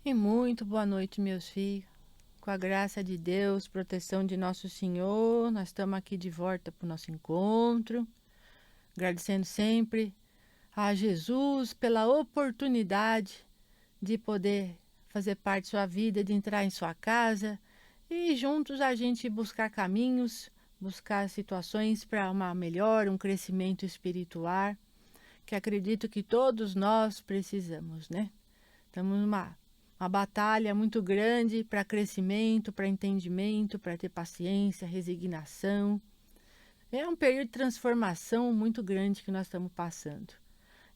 E muito boa noite, meus filhos. Com a graça de Deus, proteção de Nosso Senhor, nós estamos aqui de volta para o nosso encontro, agradecendo sempre a Jesus pela oportunidade de poder fazer parte de sua vida, de entrar em sua casa e juntos a gente buscar caminhos, buscar situações para uma melhora, um crescimento espiritual, que acredito que todos nós precisamos, né? Estamos numa uma batalha muito grande para crescimento, para entendimento, para ter paciência, resignação. É um período de transformação muito grande que nós estamos passando.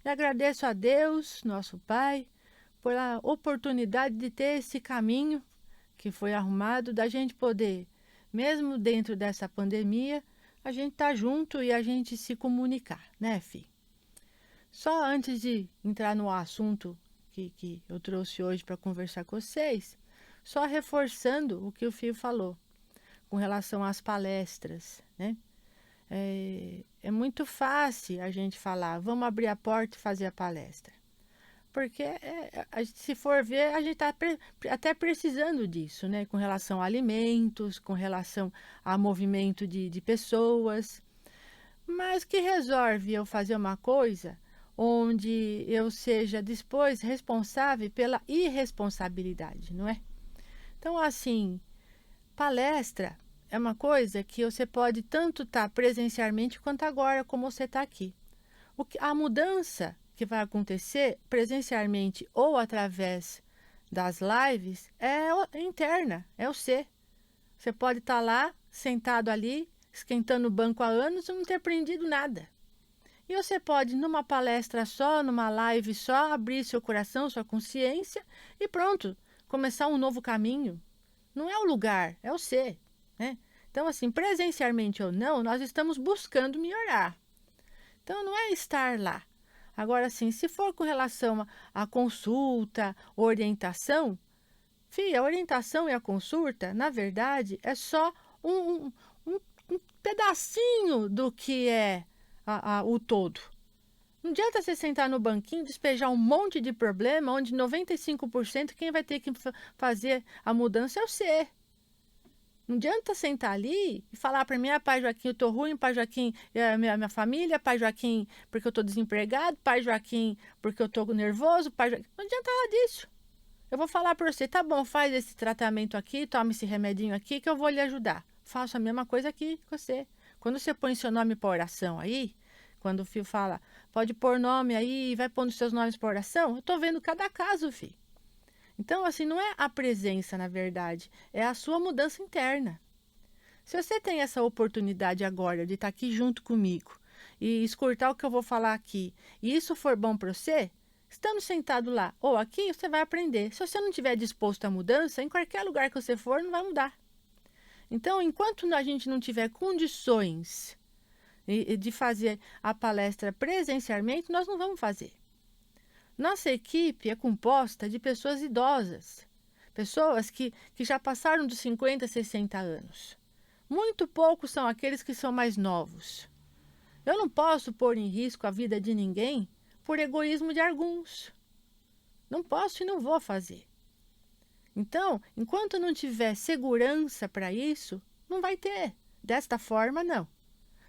E agradeço a Deus, nosso Pai, pela oportunidade de ter esse caminho que foi arrumado, da gente poder, mesmo dentro dessa pandemia, a gente tá junto e a gente se comunicar, né, Fih? Só antes de entrar no assunto que eu trouxe hoje para conversar com vocês, só reforçando o que o Fio falou com relação às palestras, né? É muito fácil a gente falar, vamos abrir a porta e fazer a palestra. Porque, se for ver, a gente está até precisando disso, né? Com relação a alimentos, com relação a movimento de pessoas. Mas que resolve eu fazer uma coisa onde eu seja depois responsável pela irresponsabilidade, não é? Então, assim, palestra é uma coisa que você pode tanto estar presencialmente quanto agora, como você está aqui. A mudança que vai acontecer presencialmente ou através das lives é interna, é o ser. Você pode estar lá, sentado ali, esquentando o banco há anos e não ter aprendido nada. E você pode, numa palestra só, numa live só, abrir seu coração, sua consciência e pronto, começar um novo caminho. Não é o lugar, é o ser, né? Então, assim, presencialmente ou não, nós estamos buscando melhorar. Então, não é estar lá. Agora, assim, se for com relação à consulta, orientação, a orientação e a consulta, na verdade, é só um pedacinho do que é o todo. Não adianta você sentar no banquinho, despejar um monte de problema, onde 95% quem vai ter que fazer a mudança é o ser. Não adianta sentar ali e falar para mim, pai Joaquim, eu tô ruim, pai Joaquim, minha família, pai Joaquim, porque eu tô desempregado, pai Joaquim, porque eu tô nervoso, pai Joaquim. Não adianta nada disso. Eu vou falar para você, tá bom, faz esse tratamento aqui, toma esse remedinho aqui que eu vou lhe ajudar. Faço a mesma coisa aqui com você. Quando você põe seu nome para oração aí, quando o filho fala, pode pôr nome aí, vai pondo seus nomes para oração, eu tô vendo cada caso, filho. Então, assim, não é a presença, na verdade, é a sua mudança interna. Se você tem essa oportunidade agora de estar aqui junto comigo e escutar o que eu vou falar aqui, e isso for bom para você, estando sentado lá ou aqui, você vai aprender. Se você não estiver disposto à mudança, em qualquer lugar que você for, não vai mudar. Então, enquanto a gente não tiver condições de fazer a palestra presencialmente, nós não vamos fazer. Nossa equipe é composta de pessoas idosas, pessoas que já passaram dos 50, 60 anos. Muito poucos são aqueles que são mais novos. Eu não posso pôr em risco a vida de ninguém por egoísmo de alguns. Não posso e não vou fazer. Então, enquanto não tiver segurança para isso, não vai ter. Desta forma, não.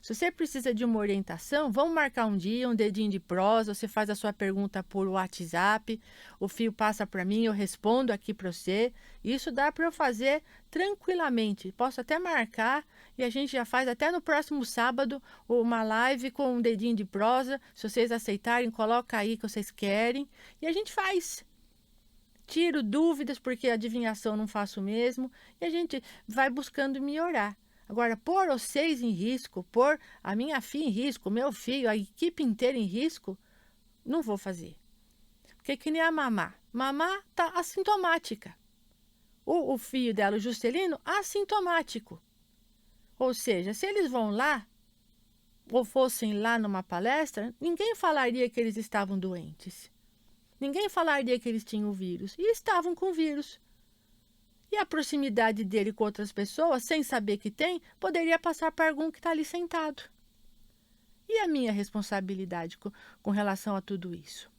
Se você precisa de uma orientação, vamos marcar um dia, um dedinho de prosa, você faz a sua pergunta por WhatsApp, o fio passa para mim, eu respondo aqui para você. Isso dá para eu fazer tranquilamente. Posso até marcar e a gente já faz até no próximo sábado uma live com um dedinho de prosa. Se vocês aceitarem, coloca aí que vocês querem e a gente faz. Tiro dúvidas, porque adivinhação não faço mesmo, e a gente vai buscando melhorar. Agora, pôr vocês em risco, pôr a minha filha em risco, meu filho, a equipe inteira em risco, não vou fazer. Porque que nem a Mamá. Mamá está assintomática. O filho dela, o Juscelino, assintomático. Ou seja, se eles vão lá, ou fossem lá numa palestra, ninguém falaria que eles estavam doentes. Ninguém falaria que eles tinham o vírus. E estavam com o vírus. E a proximidade dele com outras pessoas, sem saber que tem, poderia passar para algum que está ali sentado. E a minha responsabilidade com relação a tudo isso?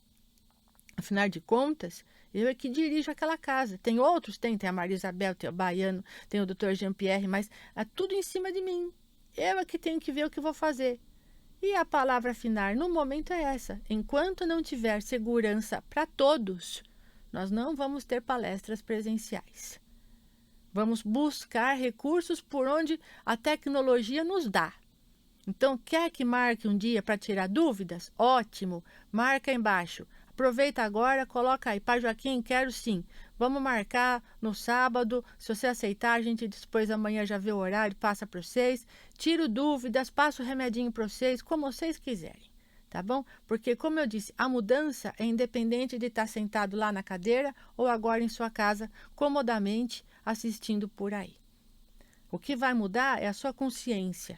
Afinal de contas, Eu é que dirijo aquela casa. Tem outros? Tem a Maria Isabel, tem o Baiano, tem o Dr. Jean-Pierre, mas é tudo em cima de mim. Eu é que tenho que ver o que vou fazer. E a palavra final no momento é essa. Enquanto não tiver segurança para todos, nós não vamos ter palestras presenciais. Vamos buscar recursos por onde a tecnologia nos dá. Então, quer que marque um dia para tirar dúvidas? Ótimo, marca embaixo. Aproveita agora, coloca aí, Pai Joaquim, quero sim. Vamos marcar no sábado, se você aceitar, a gente depois amanhã já vê o horário, passa para vocês. Tiro dúvidas, passo o remedinho para vocês, como vocês quiserem, tá bom? Porque, como eu disse, a mudança é independente de estar sentado lá na cadeira ou agora em sua casa, comodamente, assistindo por aí. O que vai mudar é a sua consciência.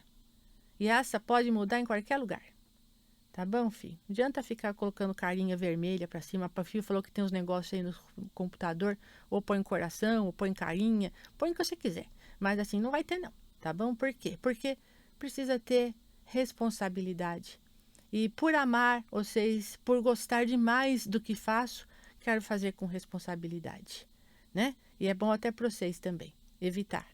E essa pode mudar em qualquer lugar. Tá bom, filho? Não adianta ficar colocando carinha vermelha pra cima. O filho falou que tem uns negócios aí no computador. Ou põe coração, ou põe carinha. Põe o que você quiser. Mas assim, não vai ter não. Tá bom? Por quê? Porque precisa ter responsabilidade. E por amar vocês, por gostar demais do que faço, quero fazer com responsabilidade. Né? E é bom até para vocês também. Evitar.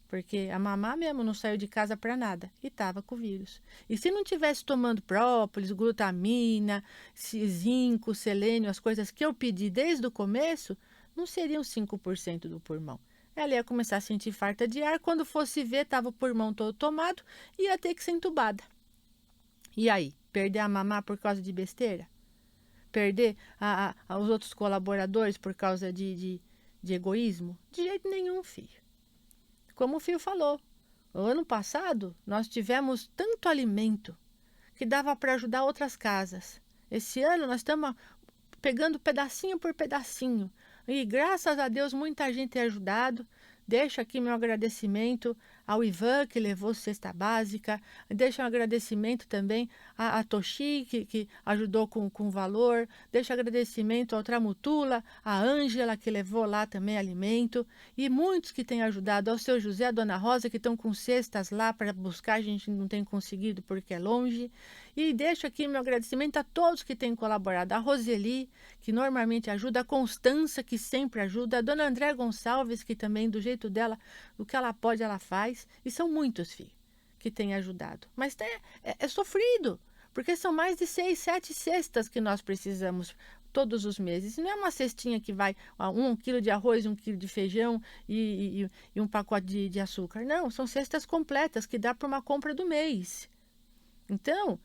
Porque a mamá mesmo não saiu de casa para nada e estava com o vírus. E se não tivesse tomando própolis, glutamina, zinco, selênio, as coisas que eu pedi desde o começo, não seriam 5% do pulmão. Ela ia começar a sentir falta de ar, quando fosse ver, estava o pulmão todo tomado e ia ter que ser entubada. E aí, perder a mamá por causa de besteira? Perder os outros colaboradores por causa de egoísmo? De jeito nenhum, filho. Como o filho falou, no ano passado nós tivemos tanto alimento que dava para ajudar outras casas. Esse ano nós estamos pegando pedacinho por pedacinho. E graças a Deus muita gente tem ajudado. Deixo aqui meu agradecimento ao Ivan, que levou cesta básica. Deixo um agradecimento também a Toshi, que ajudou com valor. Deixo agradecimento ao Tramutula, a Ângela, que levou lá também alimento. E muitos que têm ajudado, ao seu José, a Dona Rosa, que estão com cestas lá para buscar. A gente não tem conseguido porque é longe. E deixo aqui meu agradecimento a todos que têm colaborado. A Roseli, que normalmente ajuda. A Constança, que sempre ajuda. A Dona André Gonçalves, que também, do jeito dela, o que ela pode, ela faz. E são muitos, filhos, que têm ajudado. Mas é sofrido, porque são mais de 6, 7 cestas que nós precisamos todos os meses. E não é uma cestinha que vai 1 quilo de arroz, 1 quilo de feijão e um pacote de açúcar. Não, são cestas completas que dá para uma compra do mês. Então,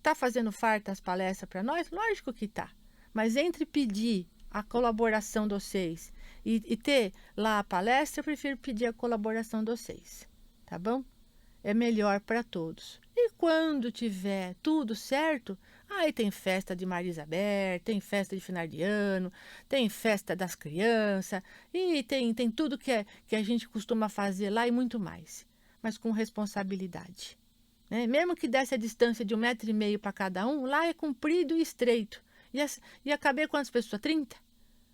tá fazendo farta as palestras para nós? Lógico que tá. Mas entre pedir a colaboração de vocês e ter lá a palestra, eu prefiro pedir a colaboração de vocês. Tá bom? É melhor para todos. E quando tiver tudo certo, aí tem festa de Maria Isabel, tem festa de final de ano, tem festa das crianças, e tem tudo que a gente costuma fazer lá e muito mais. Mas com responsabilidade. Né? Mesmo que desse a distância de 1,5 metro para cada um, lá é comprido e estreito. E caber quantas pessoas? 30?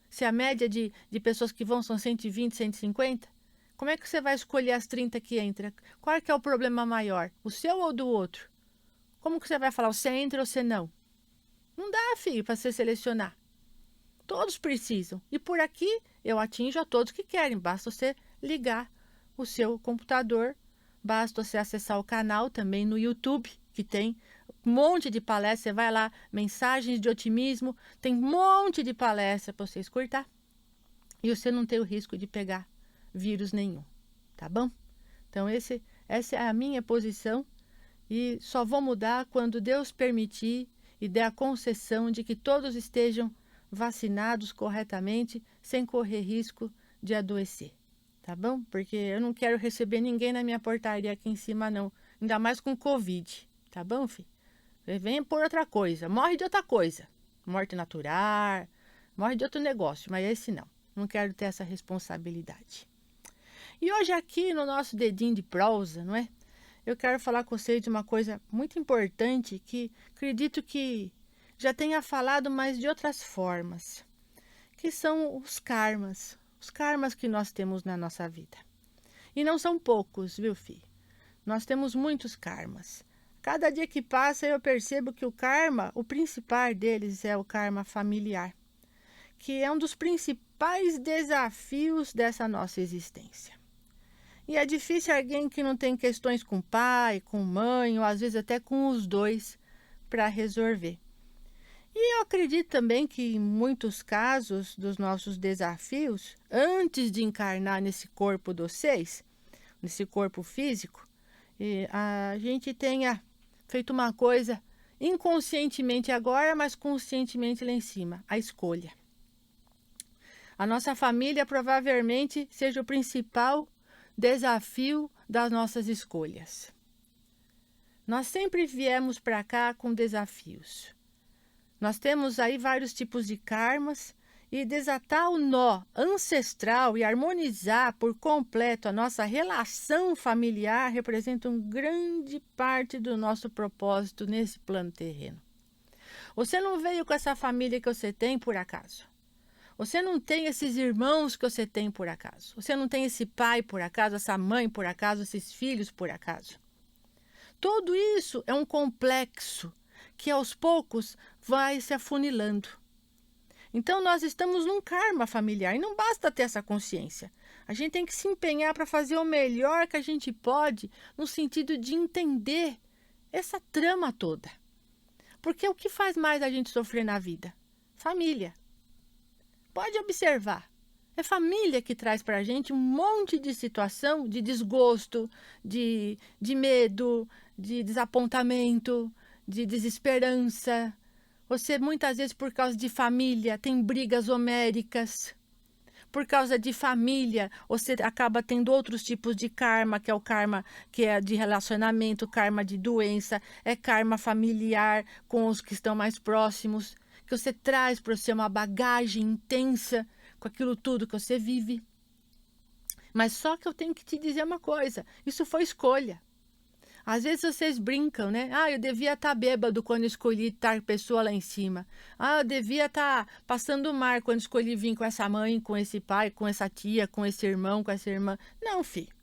Se a média de pessoas que vão são 120, 150? Como é que você vai escolher as 30 que entram? Qual que é o problema maior? O seu ou do outro? Como que você vai falar, você entra ou você não? Não dá, filho, para você selecionar. Todos precisam. E por aqui eu atinjo a todos que querem. Basta você ligar o seu computador. Basta você acessar o canal também no YouTube, que tem um monte de palestras. Você vai lá, mensagens de otimismo. Tem um monte de palestras para você escutar. E você não tem o risco de pegar vírus nenhum, tá bom? Então essa é a minha posição e só vou mudar quando Deus permitir e der a concessão de que todos estejam vacinados corretamente, sem correr risco de adoecer, tá bom? Porque eu não quero receber ninguém na minha portaria aqui em cima não, ainda mais com Covid, tá bom, filho? Vem por outra coisa, morre de outra coisa, morte natural, morre de outro negócio, mas esse não quero ter essa responsabilidade. E hoje aqui no nosso dedinho de prosa, não é? Eu quero falar com vocês de uma coisa muito importante que acredito que já tenha falado, mas de outras formas, que são os karmas que nós temos na nossa vida. E não são poucos, viu, filho? Nós temos muitos karmas. Cada dia que passa eu percebo que o karma, o principal deles é o karma familiar, que é um dos principais desafios dessa nossa existência. E é difícil alguém que não tem questões com pai, com mãe, ou às vezes até com os dois, para resolver. E eu acredito também que em muitos casos dos nossos desafios, antes de encarnar nesse corpo dos seis, nesse corpo físico, a gente tenha feito uma coisa inconscientemente agora, mas conscientemente lá em cima, a escolha. A nossa família provavelmente seja o principal desafio das nossas escolhas. Nós sempre viemos para cá com desafios. Nós temos aí vários tipos de karmas e desatar o nó ancestral e harmonizar por completo a nossa relação familiar representa uma grande parte do nosso propósito nesse plano terreno. Você não veio com essa família que você tem por acaso. Você não tem esses irmãos que você tem por acaso. Você não tem esse pai por acaso, essa mãe por acaso, esses filhos por acaso. Tudo isso é um complexo que aos poucos vai se afunilando. Então nós estamos num karma familiar e não basta ter essa consciência. A gente tem que se empenhar para fazer o melhor que a gente pode no sentido de entender essa trama toda. Porque o que faz mais a gente sofrer na vida? Família. Pode observar, é família que traz para a gente um monte de situação de desgosto, de medo, de desapontamento, de desesperança. Você muitas vezes por causa de família tem brigas homéricas. Por causa de família, você acaba tendo outros tipos de karma, que é o karma que é de relacionamento, karma de doença, é karma familiar com os que estão mais próximos, que você traz para você uma bagagem intensa com aquilo tudo que você vive. Mas só que eu tenho que te dizer uma coisa, isso foi escolha. Às vezes vocês brincam, né? Ah, eu devia estar bêbado quando escolhi estar pessoa lá em cima. Ah, eu devia estar passando o mar quando escolhi vir com essa mãe, com esse pai, com essa tia, com esse irmão, com essa irmã. Não, filho.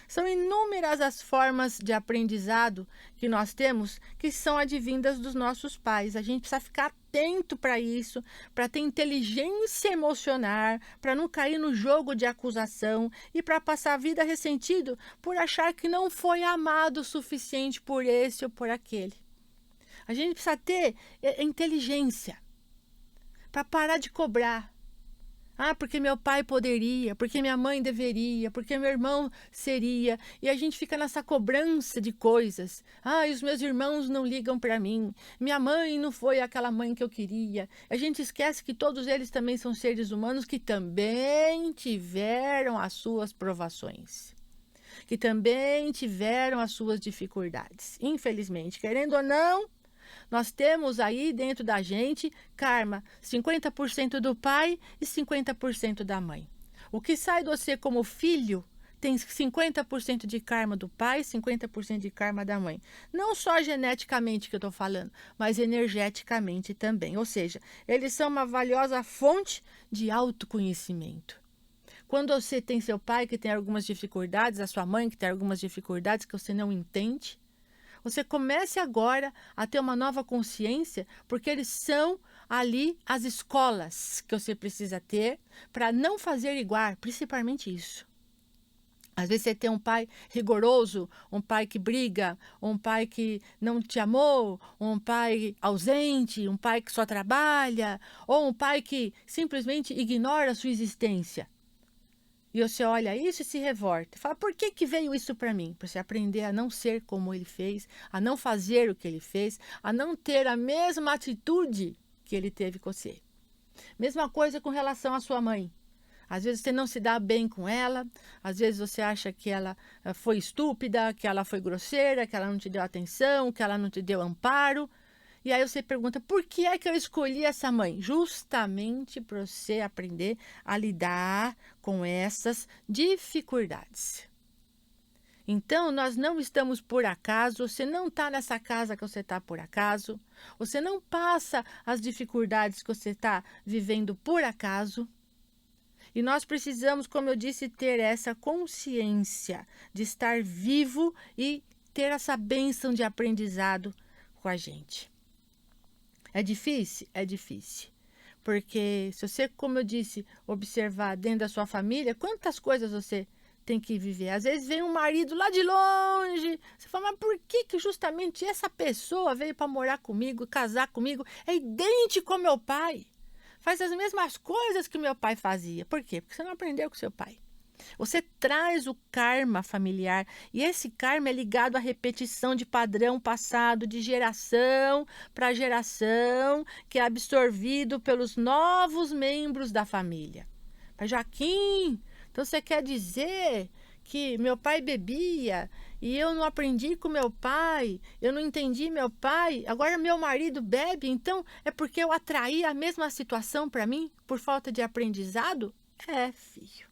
São inúmeras as formas de aprendizado que nós temos que são advindas dos nossos pais. A gente precisa ficar atento para isso, para ter inteligência emocional, para não cair no jogo de acusação e para passar a vida ressentido por achar que não foi amado o suficiente por esse ou por aquele. A gente precisa ter inteligência para parar de cobrar. Ah, porque meu pai poderia, porque minha mãe deveria, porque meu irmão seria. E a gente fica nessa cobrança de coisas. Ah, e os meus irmãos não ligam para mim. Minha mãe não foi aquela mãe que eu queria. A gente esquece que todos eles também são seres humanos que também tiveram as suas provações. Que também tiveram as suas dificuldades. Infelizmente, querendo ou não, nós temos aí dentro da gente karma, 50% do pai e 50% da mãe. O que sai de você como filho tem 50% de karma do pai e 50% de karma da mãe. Não só geneticamente que eu estou falando, mas energeticamente também. Ou seja, eles são uma valiosa fonte de autoconhecimento. Quando você tem seu pai que tem algumas dificuldades, a sua mãe que tem algumas dificuldades que você não entende, você comece agora a ter uma nova consciência, porque eles são ali as escolas que você precisa ter para não fazer igual, principalmente isso. Às vezes você tem um pai rigoroso, um pai que briga, um pai que não te amou, um pai ausente, um pai que só trabalha, ou um pai que simplesmente ignora a sua existência. E você olha isso e se revolta. Fala, por que veio isso para mim? Para você aprender a não ser como ele fez, a não fazer o que ele fez, a não ter a mesma atitude que ele teve com você. Mesma coisa com relação à sua mãe. Às vezes você não se dá bem com ela, às vezes você acha que ela foi estúpida, que ela foi grosseira, que ela não te deu atenção, que ela não te deu amparo. E aí você pergunta, por que é que eu escolhi essa mãe? Justamente para você aprender a lidar com essas dificuldades. Então, nós não estamos por acaso, você não está nessa casa que você está por acaso, você não passa as dificuldades que você está vivendo por acaso. E nós precisamos, como eu disse, ter essa consciência de estar vivo e ter essa bênção de aprendizado com a gente. É difícil? É difícil. Porque se você, como eu disse, observar dentro da sua família, quantas coisas você tem que viver. Às vezes vem um marido lá de longe, você fala, mas por que que justamente essa pessoa veio para morar comigo, casar comigo? É idêntico ao meu pai. Faz as mesmas coisas que o meu pai fazia. Por quê? Porque você não aprendeu com seu pai. Você traz o karma familiar e esse karma é ligado à repetição de padrão passado de geração para geração, que é absorvido pelos novos membros da família. Mas Joaquim, então você quer dizer que meu pai bebia e eu não aprendi com meu pai, eu não entendi meu pai, agora meu marido bebe, então é porque eu atraí a mesma situação para mim por falta de aprendizado? É, filho.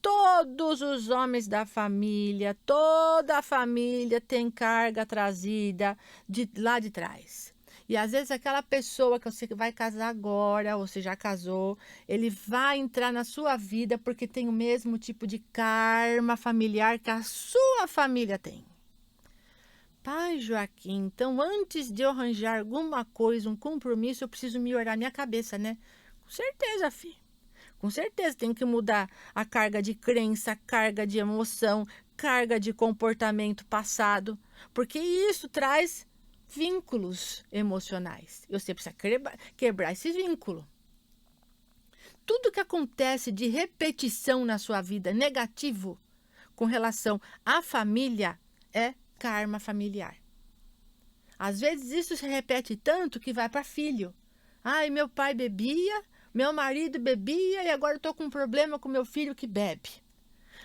Todos os homens da família, toda a família tem carga trazida de lá de trás. E às vezes aquela pessoa que você vai casar agora, ou você já casou, ele vai entrar na sua vida porque tem o mesmo tipo de karma familiar que a sua família tem. Pai Joaquim, então antes de eu arranjar alguma coisa, um compromisso, eu preciso melhorar minha cabeça, né? Com certeza, filho. Com certeza tem que mudar a carga de crença, carga de emoção, carga de comportamento passado, porque isso traz vínculos emocionais. E você precisa quebrar esse vínculo. Tudo que acontece de repetição na sua vida negativo com relação à família é karma familiar. Às vezes isso se repete tanto que vai para filho. Ai, meu pai bebia, meu marido bebia e agora eu estou com um problema com meu filho que bebe.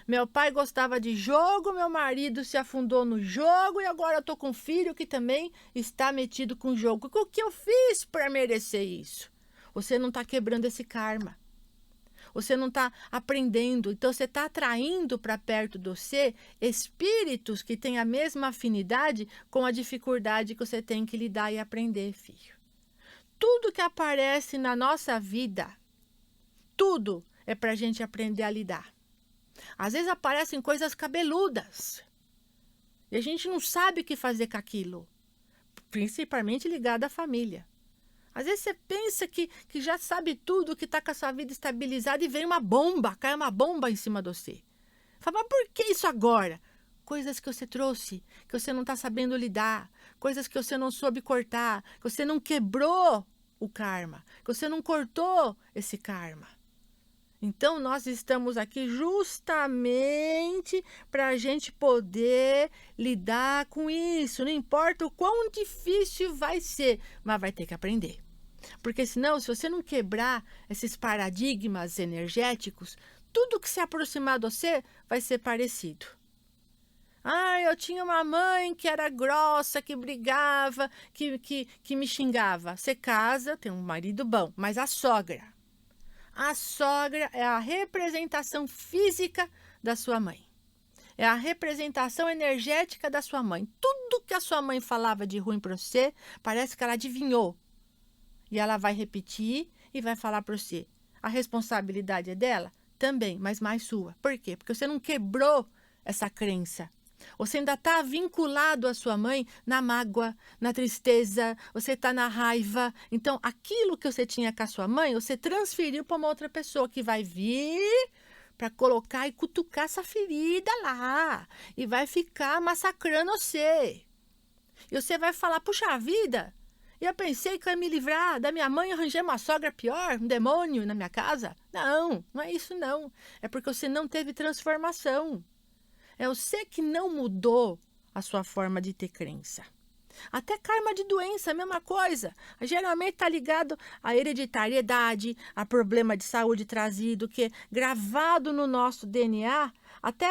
Meu pai gostava de jogo, meu marido se afundou no jogo e agora eu estou com um filho que também está metido com jogo. O que eu fiz para merecer isso? Você não está quebrando esse karma. Você não está aprendendo. Então você está atraindo para perto de você espíritos que têm a mesma afinidade com a dificuldade que você tem que lidar e aprender, filho. Tudo que aparece na nossa vida, tudo é para a gente aprender a lidar. Às vezes aparecem coisas cabeludas e a gente não sabe o que fazer com aquilo, principalmente ligado à família. Às vezes você pensa que já sabe tudo, que está com a sua vida estabilizada e vem uma bomba, cai uma bomba em cima de você. Fala, mas por que isso agora? Coisas que você trouxe, que você não está sabendo lidar, coisas que você não soube cortar, que você não quebrou o karma, que você não cortou esse karma. Então, nós estamos aqui justamente para a gente poder lidar com isso. Não importa o quão difícil vai ser, mas vai ter que aprender. Porque senão, se você não quebrar esses paradigmas energéticos, tudo que se aproximar de você vai ser parecido. Ah, eu tinha uma mãe que era grossa, que brigava, que me xingava. Você casa, tem um marido bom, mas a sogra é a representação física da sua mãe. É a representação energética da sua mãe. Tudo que a sua mãe falava de ruim para você, parece que ela adivinhou. E ela vai repetir e vai falar para você. A responsabilidade é dela? Também, mas mais sua. Por quê? Porque você não quebrou essa crença. Você ainda está vinculado à sua mãe na mágoa, na tristeza, você está na raiva. Então, aquilo que você tinha com a sua mãe, você transferiu para uma outra pessoa que vai vir para colocar e cutucar essa ferida lá. E vai ficar massacrando você. E você vai falar, puxa vida, eu pensei que eu ia me livrar da minha mãe e arranjei uma sogra pior, um demônio na minha casa. Não, não é isso não. É porque você não teve transformação. É você que não mudou a sua forma de ter crença. Até karma de doença, a mesma coisa. Geralmente está ligado à hereditariedade, a problema de saúde trazido, que é gravado no nosso DNA, até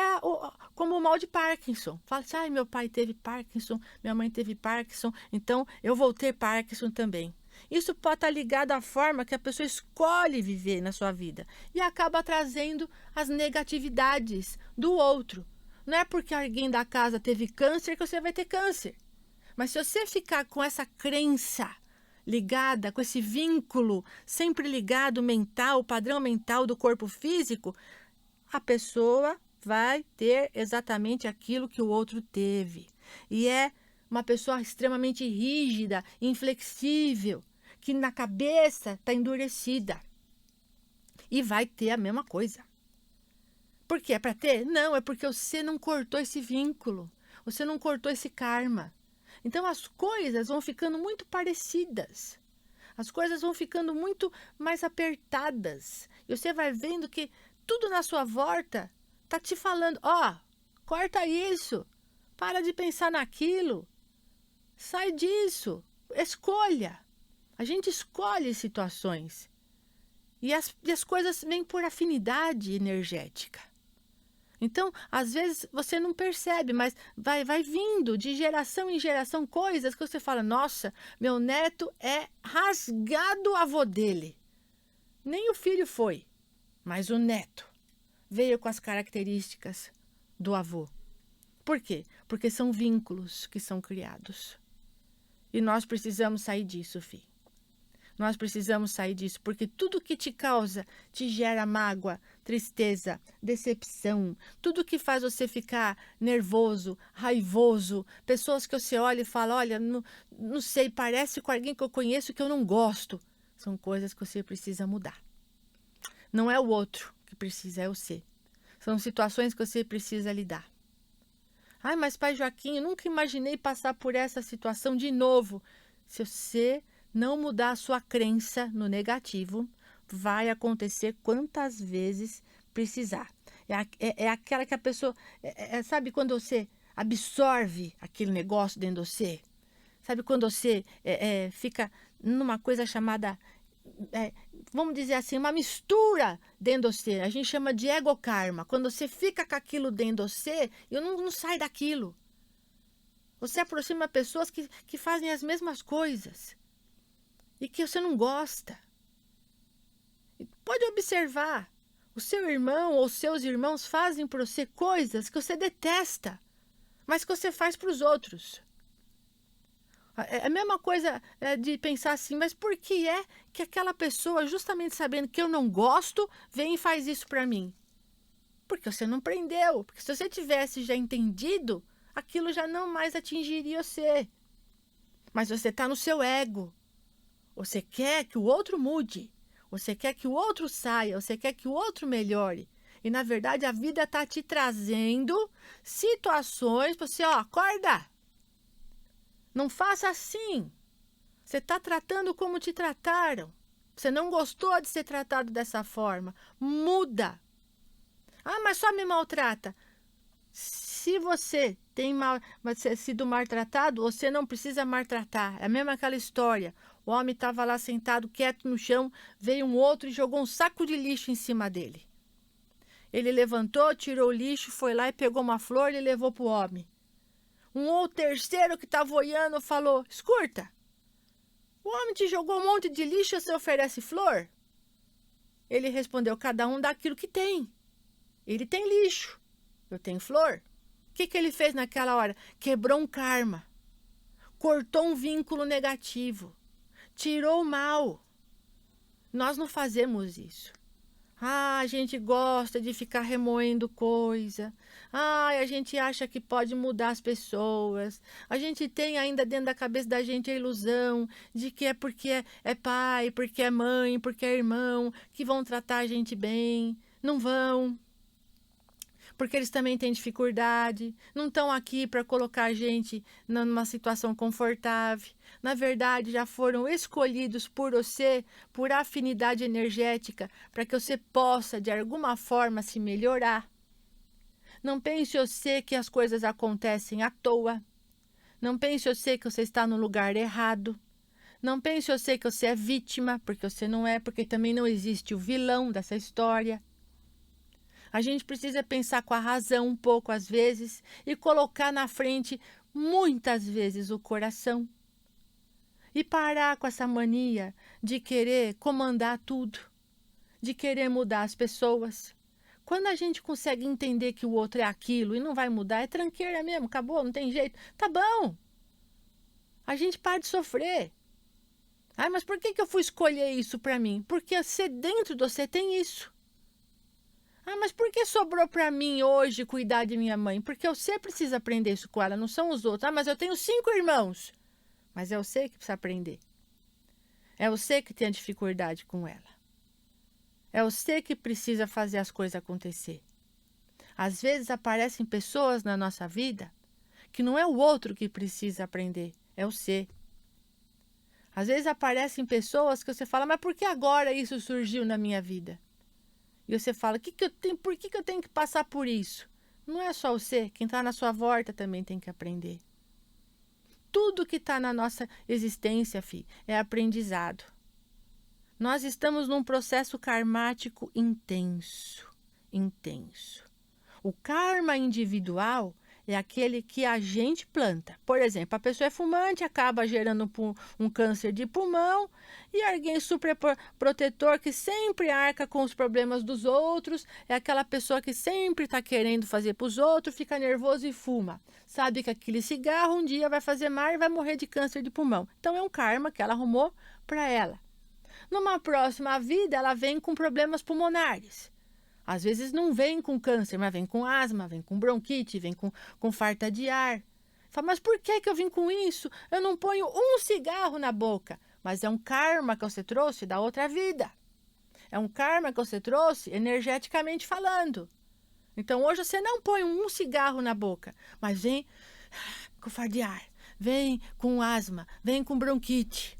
como o mal de Parkinson. Fala assim, ai, meu pai teve Parkinson, minha mãe teve Parkinson, então eu vou ter Parkinson também. Isso pode estar ligado à forma que a pessoa escolhe viver na sua vida e acaba trazendo as negatividades do outro. Não é porque alguém da casa teve câncer que você vai ter câncer. Mas se você ficar com essa crença ligada, com esse vínculo sempre ligado mental, padrão mental do corpo físico, a pessoa vai ter exatamente aquilo que o outro teve. E é uma pessoa extremamente rígida, inflexível, que na cabeça está endurecida. E vai ter a mesma coisa. Por que é para ter? Não, é porque você não cortou esse vínculo. Você não cortou esse karma. Então as coisas vão ficando muito parecidas. As coisas vão ficando muito mais apertadas. E você vai vendo que tudo na sua volta está te falando, ó, corta isso. Para de pensar naquilo. Sai disso. Escolha. A gente escolhe situações. E as coisas vêm por afinidade energética. Então, às vezes, você não percebe, mas vai vindo de geração em geração coisas que você fala, nossa, meu neto é rasgado o avô dele. Nem o filho foi, mas o neto veio com as características do avô. Por quê? Porque são vínculos que são criados. E nós precisamos sair disso, filho. Nós precisamos sair disso, porque tudo que te causa, te gera mágoa, tristeza, decepção, tudo que faz você ficar nervoso, raivoso, pessoas que você olha e fala, olha, não sei, parece com alguém que eu conheço que eu não gosto, são coisas que você precisa mudar. Não é o outro que precisa, é você. São situações que você precisa lidar. Ai, mas pai Joaquim, eu nunca imaginei passar por essa situação de novo. Se você não mudar a sua crença no negativo, vai acontecer quantas vezes precisar. É aquela que a pessoa... sabe quando você absorve aquele negócio dentro de você? Sabe quando você fica numa coisa chamada... vamos dizer assim, uma mistura dentro de você. A gente chama de egokarma. Quando você fica com aquilo dentro de você, e não sai daquilo. Você aproxima pessoas que fazem as mesmas coisas. E que você não gosta. Pode observar. O seu irmão ou seus irmãos fazem por você coisas que você detesta, mas que você faz para os outros. É a mesma coisa de pensar assim, mas por que é que aquela pessoa, justamente sabendo que eu não gosto, vem e faz isso para mim? Porque você não aprendeu. Porque se você tivesse já entendido, aquilo já não mais atingiria você. Mas você está no seu ego. Você quer que o outro mude. Você quer que o outro saia. Você quer que o outro melhore. E, na verdade, a vida está te trazendo situações para você, ó, acorda. Não faça assim. Você está tratando como te trataram. Você não gostou de ser tratado dessa forma. Muda. Ah, mas só me maltrata. Se você tem sido maltratado, você não precisa maltratar. É a mesma aquela história. O homem estava lá sentado, quieto no chão, veio um outro e jogou um saco de lixo em cima dele. Ele levantou, tirou o lixo, foi lá e pegou uma flor e levou para o homem. Um outro terceiro que estava olhando falou, escuta, o homem te jogou um monte de lixo e você oferece flor? Ele respondeu, cada um dá aquilo que tem. Ele tem lixo, eu tenho flor. O que ele fez naquela hora? Quebrou um karma, cortou um vínculo negativo. Tirou o mal. Nós não fazemos isso. Ah, a gente gosta de ficar remoendo coisa. Ah, a gente acha que pode mudar as pessoas. A gente tem ainda dentro da cabeça da gente a ilusão de que é porque é pai, porque é mãe, porque é irmão, que vão tratar a gente bem. Não vão. Porque eles também têm dificuldade, não estão aqui para colocar a gente numa situação confortável. Na verdade, já foram escolhidos por você, por afinidade energética, para que você possa, de alguma forma, se melhorar. Não pense você que as coisas acontecem à toa. Não pense você que você está no lugar errado. Não pense você que você é vítima, porque você não é, porque também não existe o vilão dessa história. A gente precisa pensar com a razão um pouco às vezes e colocar na frente muitas vezes o coração. E parar com essa mania de querer comandar tudo, de querer mudar as pessoas. Quando a gente consegue entender que o outro é aquilo e não vai mudar, é tranqueira mesmo, acabou, não tem jeito. Tá bom. A gente para de sofrer. Ah, mas por que eu fui escolher isso para mim? Porque você dentro de você tem isso. Ah, mas por que sobrou para mim hoje cuidar de minha mãe? Porque você precisa aprender isso com ela, não são os outros. Ah, mas eu tenho 5 irmãos. Mas é você que precisa aprender. É você que tem a dificuldade com ela. É você que precisa fazer as coisas acontecer. Às vezes aparecem pessoas na nossa vida que não é o outro que precisa aprender, é você. Às vezes aparecem pessoas que você fala, mas por que agora isso surgiu na minha vida? E você fala, por que eu tenho que passar por isso? Não é só você, quem está na sua volta também tem que aprender. Tudo que está na nossa existência, filho, é aprendizado. Nós estamos num processo karmático intenso, intenso. O karma individual é aquele que a gente planta. Por exemplo, a pessoa é fumante, acaba gerando um câncer de pulmão, e alguém super protetor que sempre arca com os problemas dos outros, é aquela pessoa que sempre está querendo fazer para os outros, fica nervoso e fuma. Sabe que aquele cigarro um dia vai fazer mal e vai morrer de câncer de pulmão. Então é um karma que ela arrumou para ela. Numa próxima vida, ela vem com problemas pulmonares. Às vezes não vem com câncer, mas vem com asma, vem com bronquite, vem com falta de ar. Fala, mas por que eu vim com isso? Eu não ponho um cigarro na boca. Mas é um karma que você trouxe da outra vida. É um karma que você trouxe energeticamente falando. Então hoje você não põe um cigarro na boca, mas vem com falta de ar, vem com asma, vem com bronquite.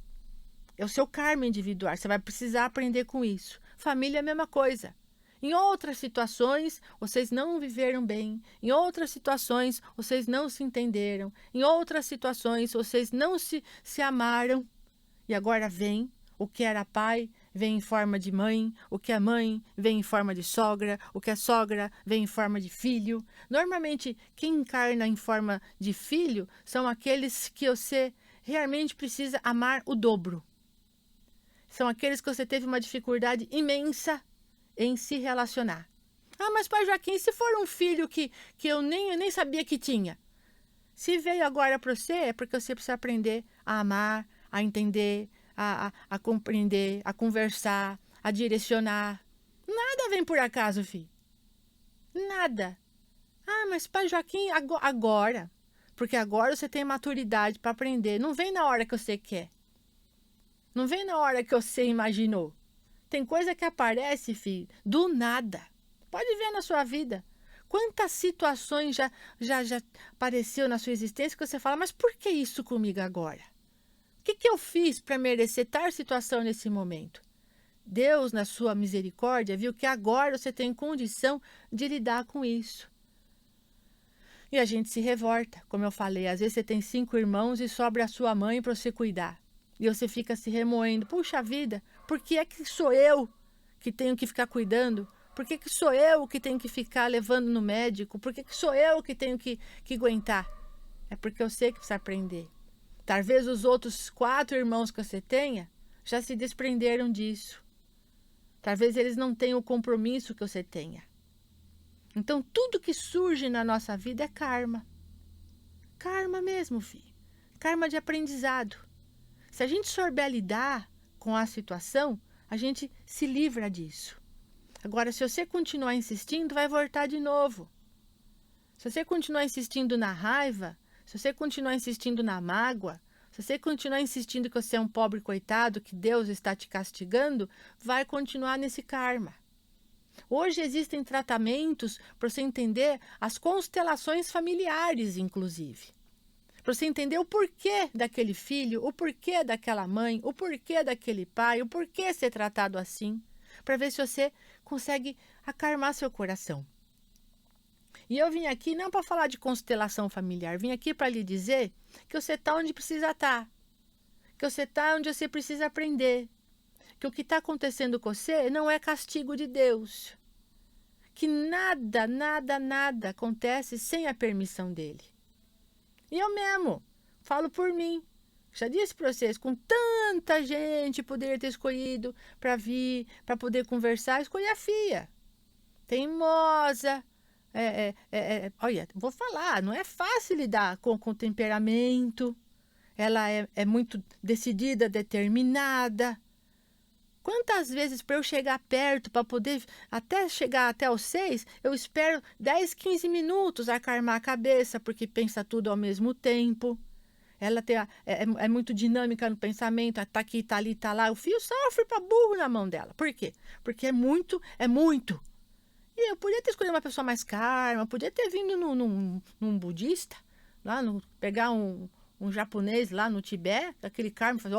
É o seu karma individual, você vai precisar aprender com isso. Família é a mesma coisa. Em outras situações, vocês não viveram bem. Em outras situações, vocês não se entenderam. Em outras situações, vocês não se amaram. E agora vem, o que era pai vem em forma de mãe, o que é mãe vem em forma de sogra, o que é sogra vem em forma de filho. Normalmente, quem encarna em forma de filho são aqueles que você realmente precisa amar o dobro. São aqueles que você teve uma dificuldade imensa em se relacionar. Ah, mas pai Joaquim, se for um filho que eu nem sabia que tinha. Se veio agora para você, é porque você precisa aprender a amar, a entender, a compreender, a conversar, a direcionar. Nada vem por acaso, filho. Nada. Ah, mas pai Joaquim, agora. Porque agora você tem maturidade para aprender. Não vem na hora que você quer. Não vem na hora que você imaginou. Tem coisa que aparece, filho, do nada. Pode ver na sua vida. Quantas situações já apareceu na sua existência que você fala, mas por que isso comigo agora? O que eu fiz para merecer tal situação nesse momento? Deus, na sua misericórdia, viu que agora você tem condição de lidar com isso. E a gente se revolta, como eu falei. Às vezes você tem 5 irmãos e sobra a sua mãe para você cuidar. E você fica se remoendo. Puxa vida, por que é que sou eu que tenho que ficar cuidando? Por que sou eu que tenho que ficar levando no médico? Por que sou eu que tenho que aguentar? É porque eu sei que precisa aprender. Talvez os outros 4 irmãos que você tenha já se desprenderam disso. Talvez eles não tenham o compromisso que você tenha. Então, tudo que surge na nossa vida é karma. Karma mesmo, filho. Karma de aprendizado. Se a gente souber lidar com a situação, a gente se livra disso. Agora, se você continuar insistindo, vai voltar de novo. Se você continuar insistindo na raiva, se você continuar insistindo na mágoa, se você continuar insistindo que você é um pobre coitado, que Deus está te castigando, vai continuar nesse karma. Hoje existem tratamentos para você entender as constelações familiares, inclusive. Para você entender o porquê daquele filho, o porquê daquela mãe, o porquê daquele pai, o porquê ser tratado assim, para ver se você consegue acalmar seu coração. E eu vim aqui não para falar de constelação familiar, vim aqui para lhe dizer que você está onde precisa estar, que você está onde você precisa aprender, que o que está acontecendo com você não é castigo de Deus, que nada, nada, nada acontece sem a permissão dele. E eu mesmo falo por mim. Já disse para vocês, com tanta gente poderia ter escolhido para vir, para poder conversar, escolhi a filha. Teimosa. Olha, vou falar, não é fácil lidar com temperamento. Ela é muito decidida, determinada. Quantas vezes para eu chegar perto, para poder até chegar até os 6, eu espero 10, 15 minutos acalmar a cabeça, porque pensa tudo ao mesmo tempo. ela é muito dinâmica no pensamento, tá aqui, tá ali, tá lá. O fio sofre para burro na mão dela. Por quê? Porque é muito, é muito. E eu podia ter escolhido uma pessoa mais calma, podia ter vindo num budista, pegar um japonês lá no Tibete, aquele karma, fazer,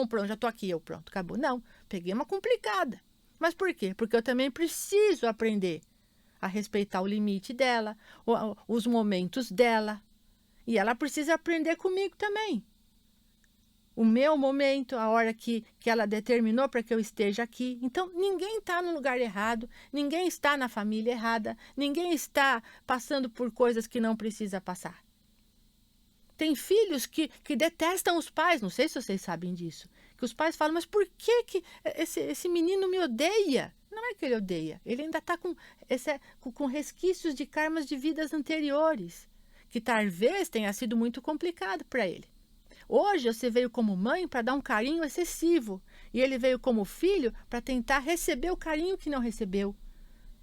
pronto, já tô aqui, eu pronto, acabou. Não, peguei uma complicada. Mas por quê? Porque eu também preciso aprender a respeitar o limite dela, os momentos dela. E ela precisa aprender comigo também. O meu momento, a hora que ela determinou para que eu esteja aqui. Então, ninguém está no lugar errado, ninguém está na família errada, ninguém está passando por coisas que não precisa passar. Tem filhos que detestam os pais, não sei se vocês sabem disso, que os pais falam, mas por que esse menino me odeia? Não é que ele odeia, ele ainda está com resquícios de karmas de vidas anteriores, que talvez tenha sido muito complicado para ele. Hoje você veio como mãe para dar um carinho excessivo, e ele veio como filho para tentar receber o carinho que não recebeu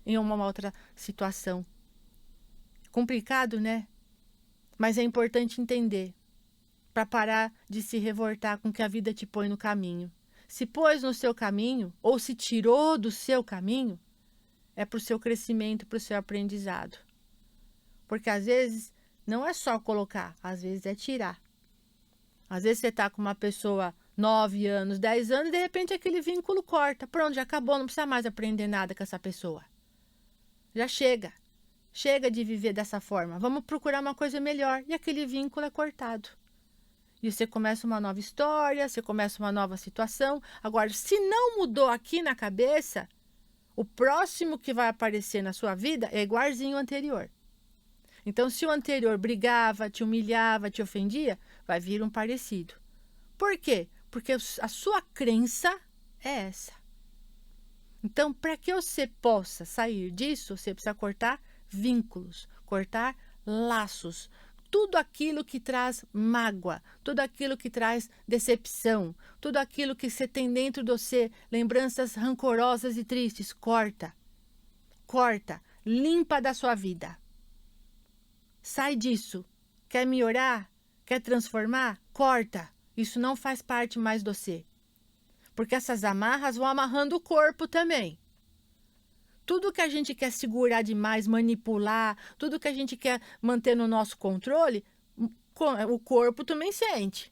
em uma outra situação. Complicado, né? Mas é importante entender, para parar de se revoltar com o que a vida te põe no caminho. Se pôs no seu caminho, ou se tirou do seu caminho, é para o seu crescimento, para o seu aprendizado. Porque às vezes não é só colocar, às vezes é tirar. Às vezes você está com uma pessoa 9 anos, 10 anos, e de repente aquele vínculo corta. Pronto, já acabou, não precisa mais aprender nada com essa pessoa. Já chega. Chega de viver dessa forma. Vamos procurar uma coisa melhor. E aquele vínculo é cortado. E você começa uma nova história, você começa uma nova situação. Agora, se não mudou aqui na cabeça, o próximo que vai aparecer na sua vida é igualzinho ao anterior. Então, se o anterior brigava, te humilhava, te ofendia, vai vir um parecido. Por quê? Porque a sua crença é essa. Então, para que você possa sair disso, você precisa cortar vínculos, cortar laços. Tudo aquilo que traz mágoa, tudo aquilo que traz decepção, tudo aquilo que você tem dentro de você, lembranças rancorosas e tristes, corta. Corta, limpa da sua vida. Sai disso. Quer melhorar? Quer transformar? Corta. Isso não faz parte mais de você. Porque essas amarras vão amarrando o corpo também. Tudo que a gente quer segurar demais, manipular, tudo que a gente quer manter no nosso controle, o corpo também sente.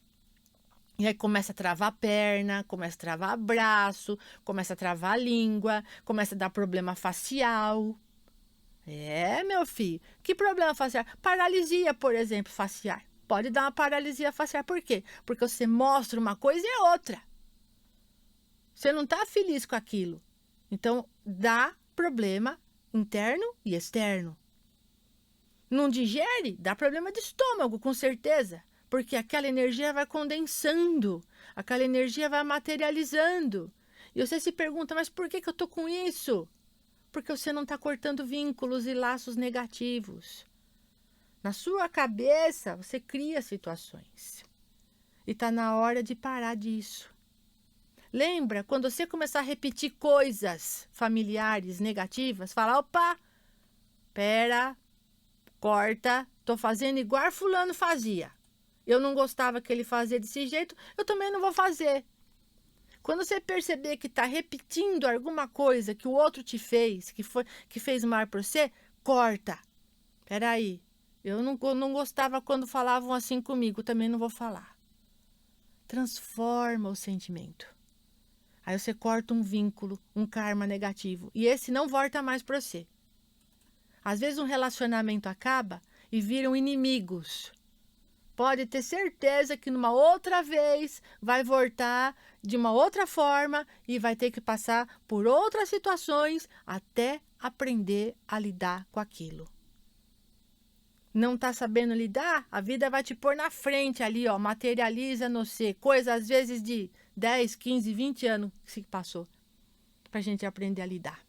E aí começa a travar a perna, começa a travar braço, começa a travar a língua, começa a dar problema facial. Meu filho. Que problema facial? Paralisia, por exemplo, facial. Pode dar uma paralisia facial. Por quê? Porque você mostra uma coisa e é outra. Você não está feliz com aquilo. Então, dá problema interno e externo. Não digere, dá problema de estômago, com certeza. Porque aquela energia vai condensando, aquela energia vai materializando. E você se pergunta, mas por que eu estou com isso? Porque você não está cortando vínculos e laços negativos. Na sua cabeça, você cria situações. E está na hora de parar disso. Lembra, quando você começar a repetir coisas familiares negativas, fala, opa, pera, corta, tô fazendo igual fulano fazia. Eu não gostava que ele fazia desse jeito, eu também não vou fazer. Quando você perceber que está repetindo alguma coisa que o outro te fez, que fez mal para você, corta. Peraí, eu não gostava quando falavam assim comigo, também não vou falar. Transforma o sentimento. Aí você corta um vínculo, um karma negativo. E esse não volta mais para você. Às vezes um relacionamento acaba e viram inimigos. Pode ter certeza que numa outra vez vai voltar de uma outra forma e vai ter que passar por outras situações até aprender a lidar com aquilo. Não está sabendo lidar? A vida vai te pôr na frente ali, ó, materializa no você. Coisa às vezes de 10, 15, 20 anos que se passou para a gente aprender a lidar.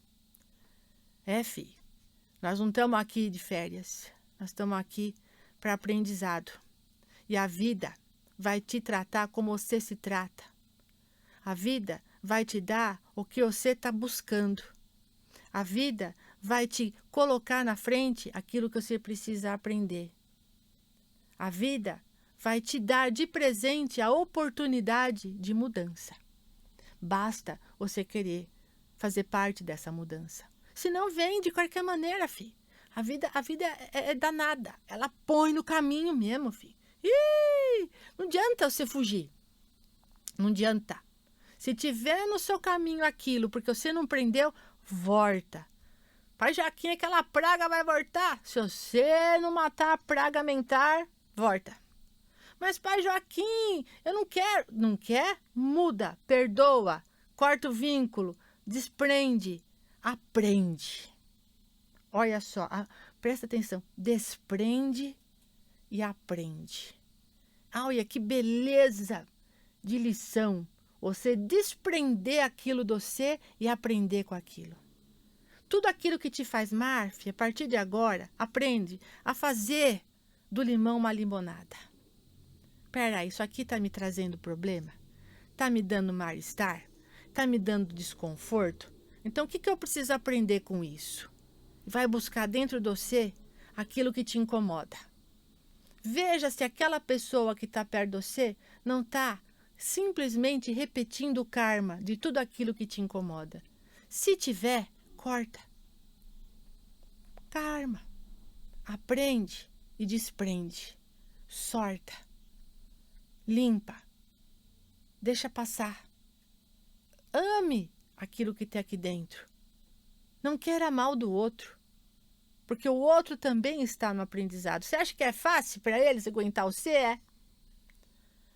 Filho, nós não estamos aqui de férias, nós estamos aqui para aprendizado. E a vida vai te tratar como você se trata. A vida vai te dar o que você está buscando. A vida vai te colocar na frente aquilo que você precisa aprender. A vida vai te dar de presente a oportunidade de mudança. Basta você querer fazer parte dessa mudança. Se não vem de qualquer maneira, filho. A vida é danada. Ela põe no caminho mesmo, filho. Ih, não adianta você fugir. Não adianta. Se tiver no seu caminho aquilo, porque você não prendeu, volta. Pai Joaquim, aquela praga vai voltar. Se você não matar a praga mental, volta. Mas Pai Joaquim, eu não quero. Não quer? Muda, perdoa, corta o vínculo, desprende, aprende. Olha só, presta atenção. Desprende e aprende. Olha que beleza de lição. Você desprender aquilo de você e aprender com aquilo. Tudo aquilo que te faz mal, a partir de agora, aprende a fazer do limão uma limonada. Peraí, isso aqui está me trazendo problema? Está me dando mal-estar? Está me dando desconforto? Então, o que eu preciso aprender com isso? Vai buscar dentro de você aquilo que te incomoda. Veja se aquela pessoa que está perto de você não está simplesmente repetindo o karma de tudo aquilo que te incomoda. Se tiver, corta. Karma. Aprende e desprende. Sorta. Limpa. Deixa passar. Ame aquilo que tem aqui dentro. Não queira mal do outro. Porque o outro também está no aprendizado. Você acha que é fácil para eles aguentar você? É.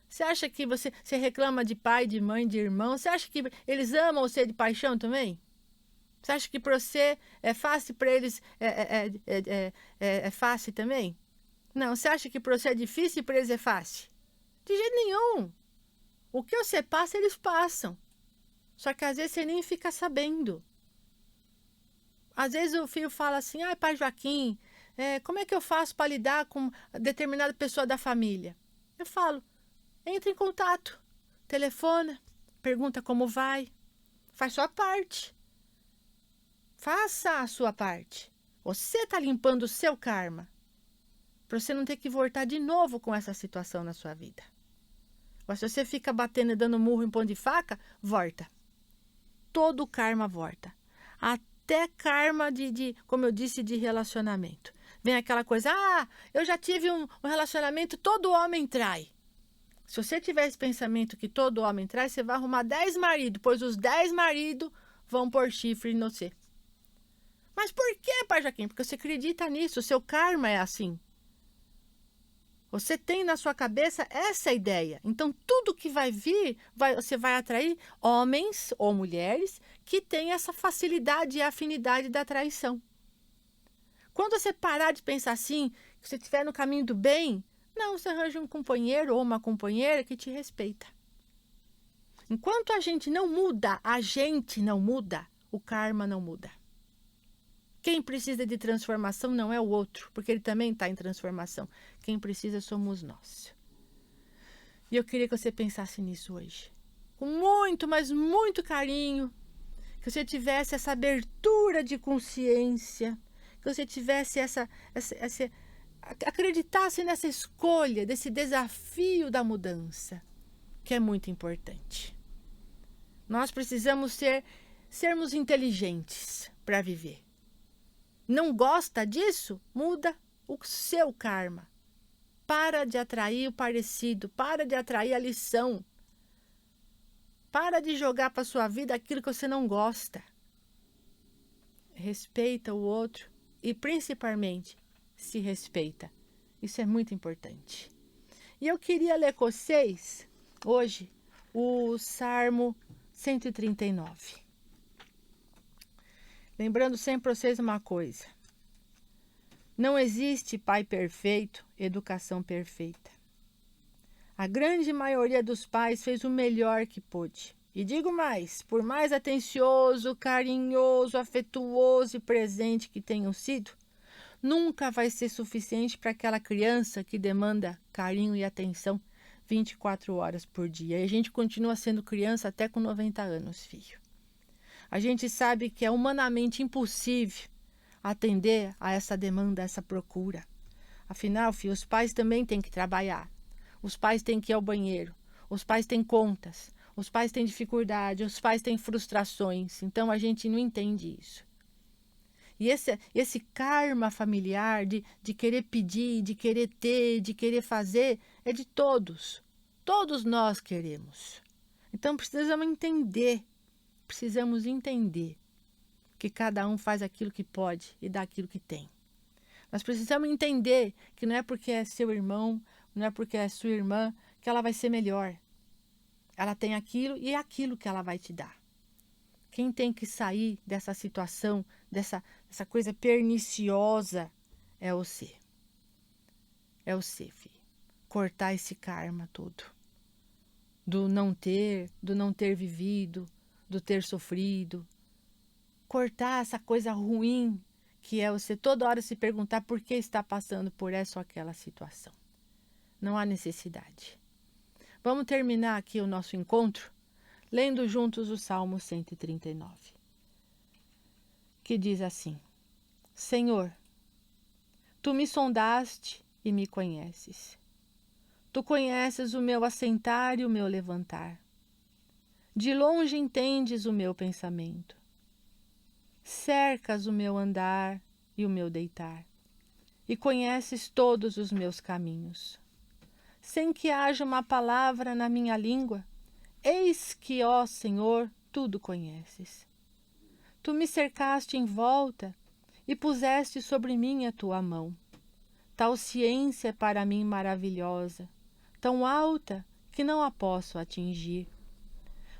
Você acha que você reclama de pai, de mãe, de irmão? Você acha que eles amam você de paixão também? Você acha que para você é fácil, para eles é fácil também? Não, você acha que para você é difícil e para eles é fácil? De jeito nenhum. O que você passa, eles passam. Só que às vezes você nem fica sabendo. Às vezes o filho fala assim, Pai Joaquim, como é que eu faço para lidar com determinada pessoa da família? Eu falo, entra em contato, telefona, pergunta como vai, faz sua parte. Faça a sua parte. Você está limpando o seu karma. Para você não ter que voltar de novo com essa situação na sua vida. Mas se você fica batendo e dando murro em pão de faca, volta. Todo karma volta. Até karma como eu disse, de relacionamento. Vem aquela coisa, eu já tive um relacionamento, todo homem trai. Se você tiver esse pensamento que todo homem trai, você vai arrumar 10 maridos, pois os 10 maridos vão pôr chifre em você. Mas por que, Pai Joaquim? Porque você acredita nisso, o seu karma é assim. Você tem na sua cabeça essa ideia. Então, tudo que vai vir, você vai atrair homens ou mulheres que têm essa facilidade e afinidade da traição. Quando você parar de pensar assim, que você estiver no caminho do bem, não, você arranja um companheiro ou uma companheira que te respeita. Enquanto a gente não muda, o karma não muda. Quem precisa de transformação não é o outro, porque ele também está em transformação. Quem precisa somos nós. E eu queria que você pensasse nisso hoje. Com muito, mas muito carinho. Que você tivesse essa abertura de consciência. Que você tivesse acreditasse nessa escolha, desse desafio da mudança. Que é muito importante. Nós precisamos sermos inteligentes para viver. Não gosta disso? Muda o seu karma. Para de atrair o parecido. Para de atrair a lição. Para de jogar para a sua vida aquilo que você não gosta. Respeita o outro e, principalmente, se respeita. Isso é muito importante. E eu queria ler com vocês, hoje, o Salmo 139. Lembrando sempre para vocês uma coisa. Não existe pai perfeito, educação perfeita. A grande maioria dos pais fez o melhor que pôde. E digo mais, por mais atencioso, carinhoso, afetuoso e presente que tenham sido, nunca vai ser suficiente para aquela criança que demanda carinho e atenção 24 horas por dia. E a gente continua sendo criança até com 90 anos, filho. A gente sabe que é humanamente impossível atender a essa demanda, a essa procura. Afinal, filho, os pais também têm que trabalhar. Os pais têm que ir ao banheiro, os pais têm contas, os pais têm dificuldade, os pais têm frustrações. Então a gente não entende isso. E esse karma familiar de querer pedir, de querer ter, de querer fazer, é de todos. Todos nós queremos. Então precisamos entender que cada um faz aquilo que pode e dá aquilo que tem. Nós precisamos entender que não é porque é seu irmão, não é porque é sua irmã, que ela vai ser melhor. Ela tem aquilo e é aquilo que ela vai te dar. Quem tem que sair dessa situação, dessa coisa perniciosa, é você. É você, filho. Cortar esse karma todo. Do não ter vivido, do ter sofrido. Cortar essa coisa ruim que é você toda hora se perguntar por que está passando por essa ou aquela situação. Não há necessidade. Vamos terminar aqui o nosso encontro lendo juntos o Salmo 139, que diz assim: Senhor, tu me sondaste e me conheces. Tu conheces o meu assentar e o meu levantar. De longe entendes o meu pensamento. Cercas o meu andar e o meu deitar, e conheces todos os meus caminhos. Sem que haja uma palavra na minha língua, eis que, ó Senhor, tudo conheces. Tu me cercaste em volta e puseste sobre mim a tua mão. Tal ciência é para mim maravilhosa, tão alta que não a posso atingir.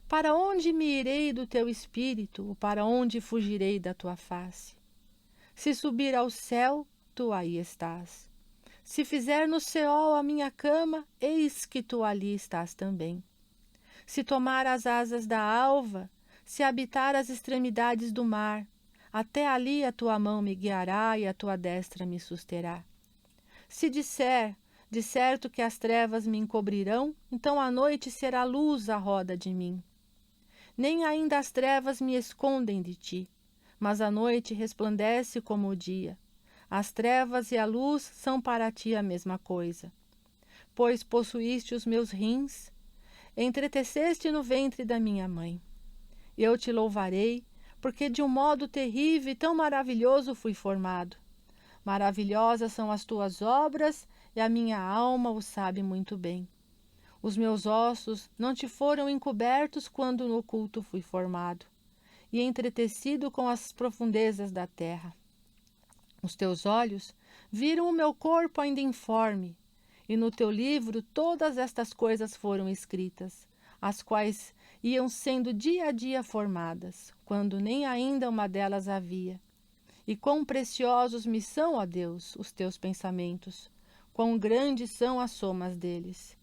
Para onde me irei do teu espírito, ou para onde fugirei da tua face? Se subir ao céu, tu aí estás. Se fizer no Seol a minha cama, eis que tu ali estás também. Se tomar as asas da alva, se habitar as extremidades do mar, até ali a tua mão me guiará e a tua destra me susterá. Se disser, de certo que as trevas me encobrirão, então a noite será luz à roda de mim. Nem ainda as trevas me escondem de ti, mas a noite resplandece como o dia. As trevas e a luz são para ti a mesma coisa. Pois possuíste os meus rins, entreteceste no ventre da minha mãe. Eu te louvarei, porque de um modo terrível e tão maravilhoso fui formado. Maravilhosas são as tuas obras, e a minha alma o sabe muito bem. Os meus ossos não te foram encobertos quando no oculto fui formado, e entretecido com as profundezas da terra. Os teus olhos viram o meu corpo ainda informe, e no teu livro todas estas coisas foram escritas, as quais iam sendo dia a dia formadas, quando nem ainda uma delas havia. E quão preciosos me são, ó Deus, os teus pensamentos, quão grandes são as somas deles.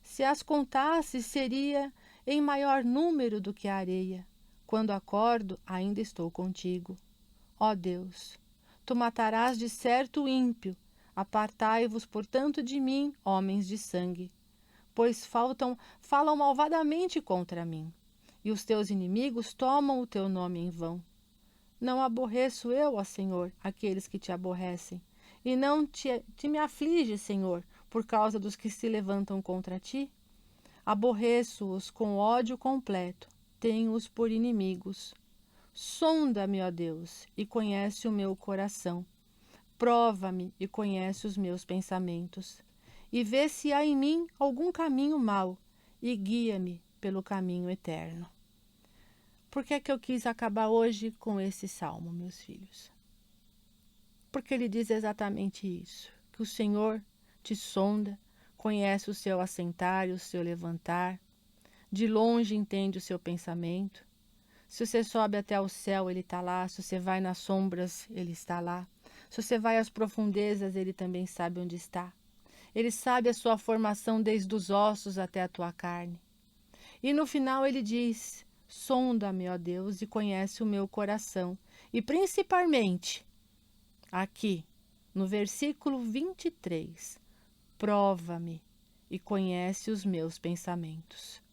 Se as contasse, seria em maior número do que a areia. Quando acordo, ainda estou contigo. Ó Deus, tu matarás de certo o ímpio. Apartai-vos, portanto, de mim, homens de sangue, pois falam malvadamente contra mim, e os teus inimigos tomam o teu nome em vão. Não aborreço eu, ó Senhor, aqueles que te aborrecem, e não te me aflige, Senhor, por causa dos que se levantam contra ti? Aborreço-os com ódio completo, tenho-os por inimigos. Sonda-me, ó Deus, e conhece o meu coração. Prova-me e conhece os meus pensamentos. E vê se há em mim algum caminho mau, e guia-me pelo caminho eterno. Por que é que eu quis acabar hoje com esse salmo, meus filhos? Porque ele diz exatamente isso, que o Senhor te sonda, conhece o seu assentar e o seu levantar, de longe entende o seu pensamento. Se você sobe até o céu, ele está lá. Se você vai nas sombras, ele está lá. Se você vai às profundezas, ele também sabe onde está. Ele sabe a sua formação desde os ossos até a tua carne. E no final ele diz: sonda-me, ó Deus, e conhece o meu coração. E principalmente, aqui, no versículo 23, prova-me e conhece os meus pensamentos.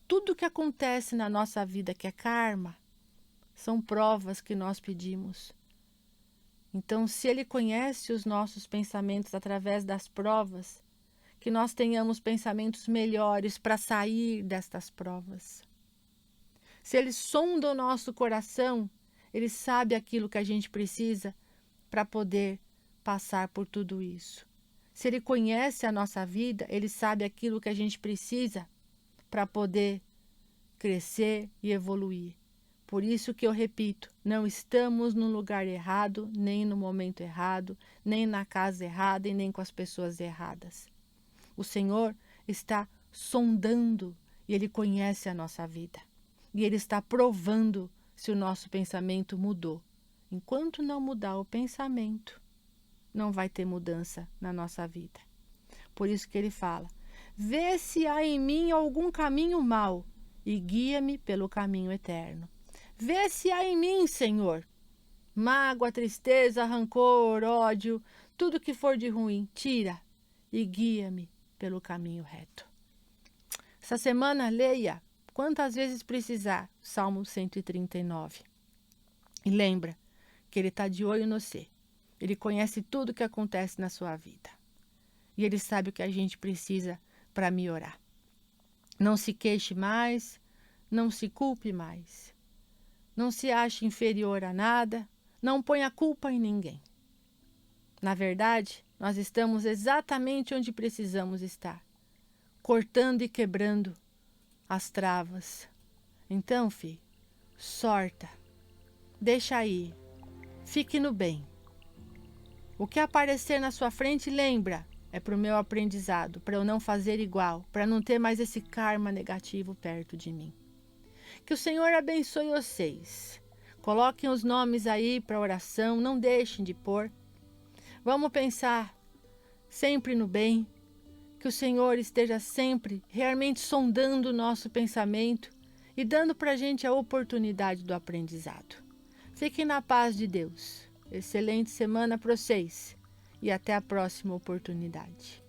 Tudo que acontece na nossa vida que é karma, são provas que nós pedimos. Então, se ele conhece os nossos pensamentos através das provas, que nós tenhamos pensamentos melhores para sair destas provas. Se Ele sonda o nosso coração, Ele sabe aquilo que a gente precisa para poder passar por tudo isso. Se Ele conhece a nossa vida, Ele sabe aquilo que a gente precisa para poder crescer e evoluir. Por isso que eu repito, não estamos no lugar errado, nem no momento errado, nem na casa errada e nem com as pessoas erradas. O Senhor está sondando e Ele conhece a nossa vida. E Ele está provando se o nosso pensamento mudou. Enquanto não mudar o pensamento, não vai ter mudança na nossa vida. Por isso que Ele fala, vê se há em mim algum caminho mau e guia-me pelo caminho eterno. Vê se há em mim, Senhor, mágoa, tristeza, rancor, ódio, tudo que for de ruim, tira e guia-me pelo caminho reto. Essa semana, leia quantas vezes precisar, Salmo 139. E lembra que Ele está de olho no você. Ele conhece tudo o que acontece na sua vida. E Ele sabe o que a gente precisa para melhorar. Não se queixe mais, não se culpe mais. Não se ache inferior a nada, não ponha culpa em ninguém. Na verdade, nós estamos exatamente onde precisamos estar, cortando e quebrando as travas. Então, filho, sorta, deixa aí, fique no bem. O que aparecer na sua frente, lembra, é para o meu aprendizado, para eu não fazer igual, para não ter mais esse karma negativo perto de mim. Que o Senhor abençoe vocês. Coloquem os nomes aí para oração, não deixem de pôr. Vamos pensar sempre no bem, que o Senhor esteja sempre realmente sondando o nosso pensamento e dando para a gente a oportunidade do aprendizado. Fiquem na paz de Deus. Excelente semana para vocês e até a próxima oportunidade.